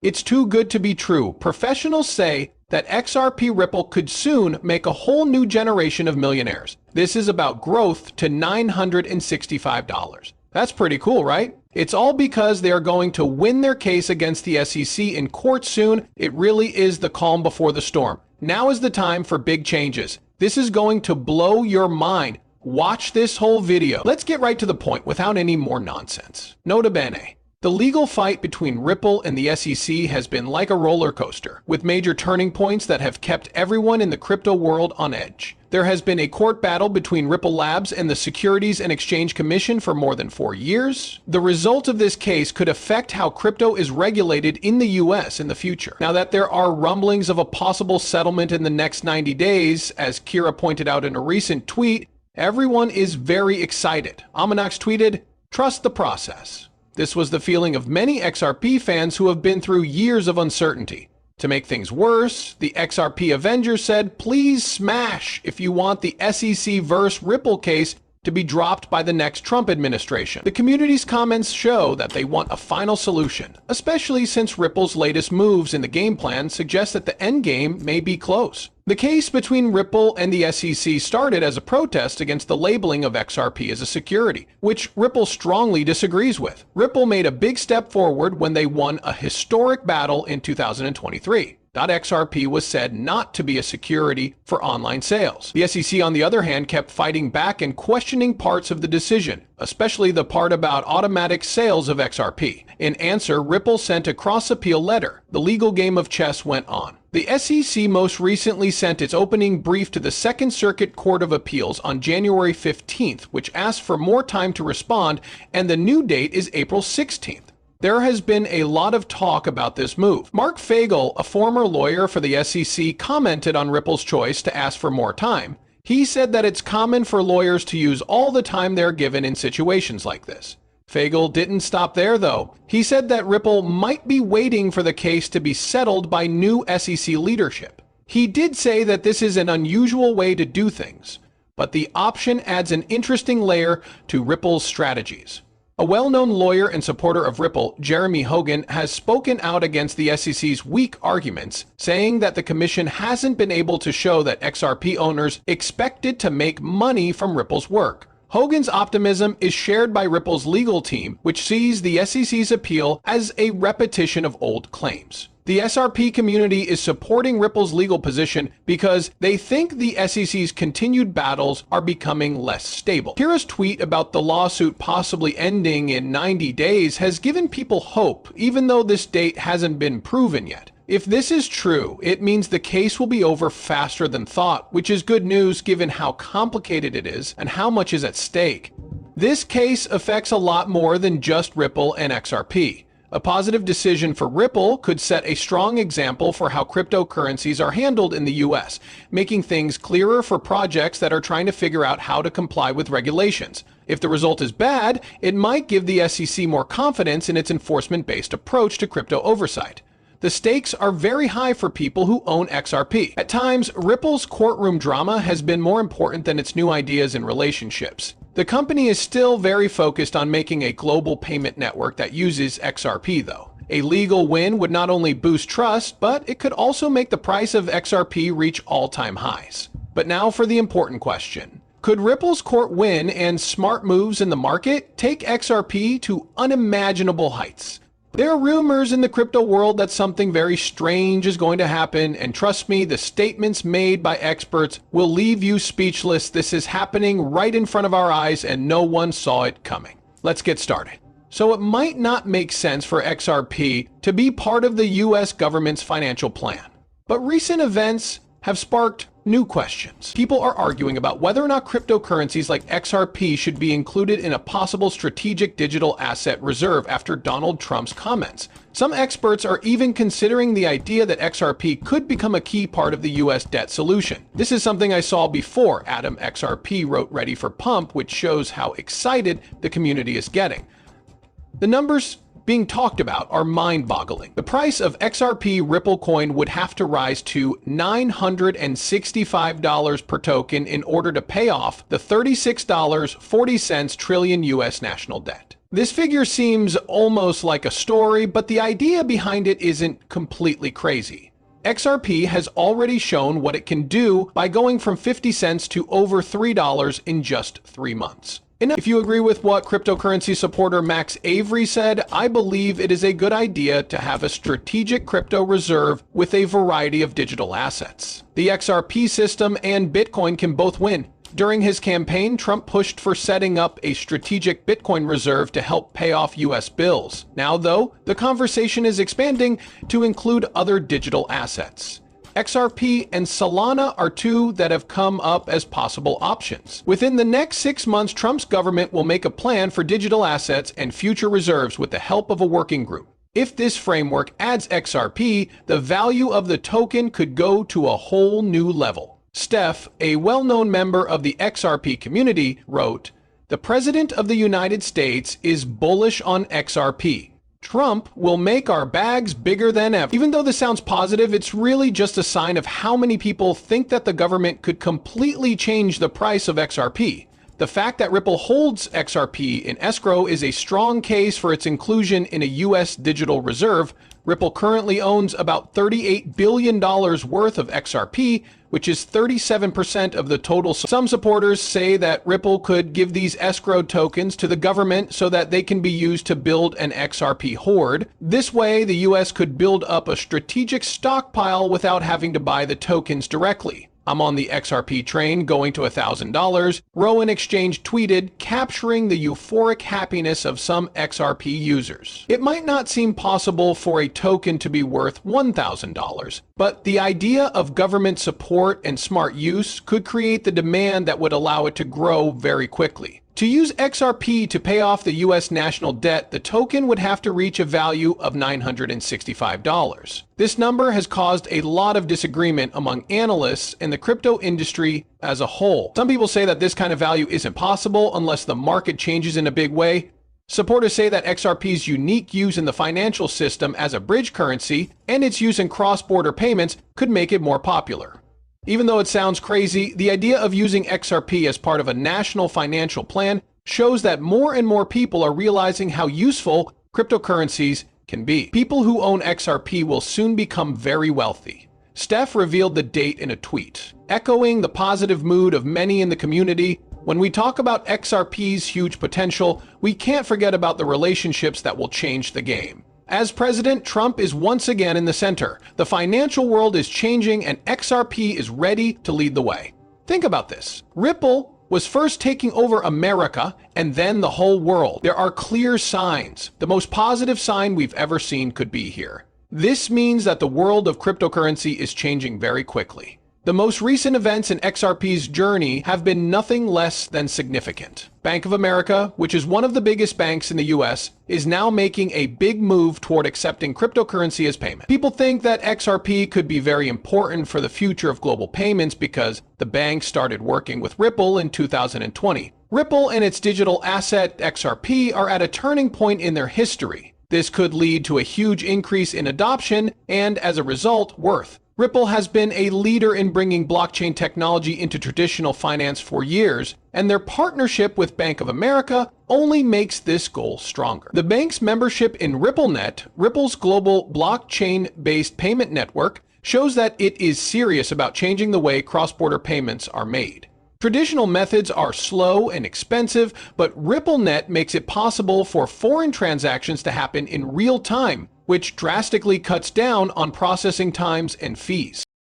It's too good to be true. Professionals say that XRP Ripple could soon make a whole new generation of millionaires. This is about growth to $965. That's pretty cool, right? It's all because they are going to win their case against the SEC in court soon. It really is the calm before the storm. Now is the time for big changes. This is going to blow your mind. Watch this whole video. Let's get right to the point without any more nonsense. Nota bene. The legal fight between Ripple and the SEC has been like a roller coaster, with major turning points that have kept everyone in the crypto world on edge. There has been a court battle between Ripple Labs and the Securities and Exchange Commission for more than 4 years. The result of this case could affect how crypto is regulated in the US in the future. Now that there are rumblings of a possible settlement in the next 90 days, as Kira pointed out in a recent tweet, everyone is very excited. Aminox tweeted, "Trust the process." This was the feeling of many XRP fans who have been through years of uncertainty. To make things worse, the XRP Avengers said, "Please smash if you want the SEC versus Ripple case to be dropped by the next Trump administration." The community's comments show that they want a final solution, especially since Ripple's latest moves in the game plan suggest that the endgame may be close. The case between Ripple and the SEC started as a protest against the labeling of XRP as a security, which Ripple strongly disagrees with. Ripple made a big step forward when they won a historic battle in 2023. .xrp was said not to be a security for online sales. The SEC, on the other hand, kept fighting back and questioning parts of the decision, especially the part about automatic sales of XRP. In answer, Ripple sent a cross-appeal letter. The legal game of chess went on. The SEC most recently sent its opening brief to the Second Circuit Court of Appeals on January 15th, which asked for more time to respond, and the new date is April 16th. There has been a lot of talk about this move. Mark Fagel, a former lawyer for the SEC, commented on Ripple's choice to ask for more time. He said that it's common for lawyers to use all the time they're given in situations like this. Fagel didn't stop there, though. He said that Ripple might be waiting for the case to be settled by new SEC leadership. He did say that this is an unusual way to do things, but the option adds an interesting layer to Ripple's strategies. A well-known lawyer and supporter of Ripple, Jeremy Hogan, has spoken out against the SEC's weak arguments, saying that the commission hasn't been able to show that XRP owners expected to make money from Ripple's work. Hogan's optimism is shared by Ripple's legal team, which sees the SEC's appeal as a repetition of old claims. The SRP community is supporting Ripple's legal position because they think the SEC's continued battles are becoming less stable. Kira's tweet about the lawsuit possibly ending in 90 days has given people hope, even though this date hasn't been proven yet. If this is true, it means the case will be over faster than thought, which is good news given how complicated it is and how much is at stake. This case affects a lot more than just Ripple and XRP. A positive decision for Ripple could set a strong example for how cryptocurrencies are handled in the US, making things clearer for projects that are trying to figure out how to comply with regulations. If the result is bad, it might give the SEC more confidence in its enforcement-based approach to crypto oversight. The stakes are very high for people who own XRP. At times, Ripple's courtroom drama has been more important than its new ideas and relationships. The company is still very focused on making a global payment network that uses XRP, though. A legal win would not only boost trust, but it could also make the price of XRP reach all-time highs. But now for the important question. Could Ripple's court win and smart moves in the market take XRP to unimaginable heights? There are rumors in the crypto world that something very strange is going to happen, and trust me, the statements made by experts will leave you speechless. This is happening right in front of our eyes, and no one saw it coming. Let's get started. So it might not make sense for XRP to be part of the US government's financial plan, but recent events have sparked new questions. People are arguing about whether or not cryptocurrencies like XRP should be included in a possible strategic digital asset reserve after Donald Trump's comments. Some experts are even considering the idea that XRP could become a key part of the US debt solution. This is something I saw before Adam XRP wrote Ready for Pump, which shows how excited the community is getting. The numbers being talked about are mind-boggling. The price of XRP Ripple coin would have to rise to $965 per token in order to pay off the $36.40 trillion US national debt. This figure seems almost like a story, but the idea behind it isn't completely crazy. XRP has already shown what it can do by going from 50 cents to over $3 in just 3 months. And if you agree with what cryptocurrency supporter Max Avery said, I believe it is a good idea to have a strategic crypto reserve with a variety of digital assets. The XRP system and Bitcoin can both win. During his campaign, Trump pushed for setting up a strategic Bitcoin reserve to help pay off U.S. bills. Now, though, the conversation is expanding to include other digital assets. XRP and Solana are two that have come up as possible options. Within the next 6 months, Trump's government will make a plan for digital assets and future reserves with the help of a working group. If this framework adds XRP, the value of the token could go to a whole new level. Steph, a well-known member of the XRP community, wrote, "The President of the United States is bullish on XRP. Trump will make our bags bigger than ever." Even though this sounds positive, it's really just a sign of how many people think that the government could completely change the price of XRP. The fact that Ripple holds XRP in escrow is a strong case for its inclusion in a U.S. digital reserve. Ripple currently owns about $38 billion worth of XRP, which is 37% of the total. Some supporters say that Ripple could give these escrow tokens to the government so that they can be used to build an XRP hoard. This way, the U.S. could build up a strategic stockpile without having to buy the tokens directly. "I'm on the XRP train going to $1,000, Rowan Exchange tweeted, capturing the euphoric happiness of some XRP users. It might not seem possible for a token to be worth $1,000, but the idea of government support and smart use could create the demand that would allow it to grow very quickly. To use XRP to pay off the U.S. national debt, the token would have to reach a value of $965. This number has caused a lot of disagreement among analysts and the crypto industry as a whole. Some people say that this kind of value isn't possible unless the market changes in a big way. Supporters say that XRP's unique use in the financial system as a bridge currency and its use in cross-border payments could make it more popular. Even though it sounds crazy, the idea of using XRP as part of a national financial plan shows that more and more people are realizing how useful cryptocurrencies can be. People who own XRP will soon become very wealthy. Steph revealed the date in a tweet, echoing the positive mood of many in the community. When we talk about XRP's huge potential, we can't forget about the relationships that will change the game. As president, Trump is once again in the center. The financial world is changing and XRP is ready to lead the way. Think about this. Ripple was first taking over America and then the whole world. There are clear signs. The most positive sign we've ever seen could be here. This means that the world of cryptocurrency is changing very quickly. The most recent events in XRP's journey have been nothing less than significant. Bank of America, which is one of the biggest banks in the US, is now making a big move toward accepting cryptocurrency as payment. People think that XRP could be very important for the future of global payments because the bank started working with Ripple in 2020. Ripple and its digital asset XRP are at a turning point in their history. This could lead to a huge increase in adoption and, as a result, worth. Ripple has been a leader in bringing blockchain technology into traditional finance for years, and their partnership with Bank of America only makes this goal stronger. The bank's membership in RippleNet, Ripple's global blockchain-based payment network, shows that it is serious about changing the way cross-border payments are made. Traditional methods are slow and expensive, but RippleNet makes it possible for foreign transactions to happen in real time, which drastically cuts down on processing times and fees.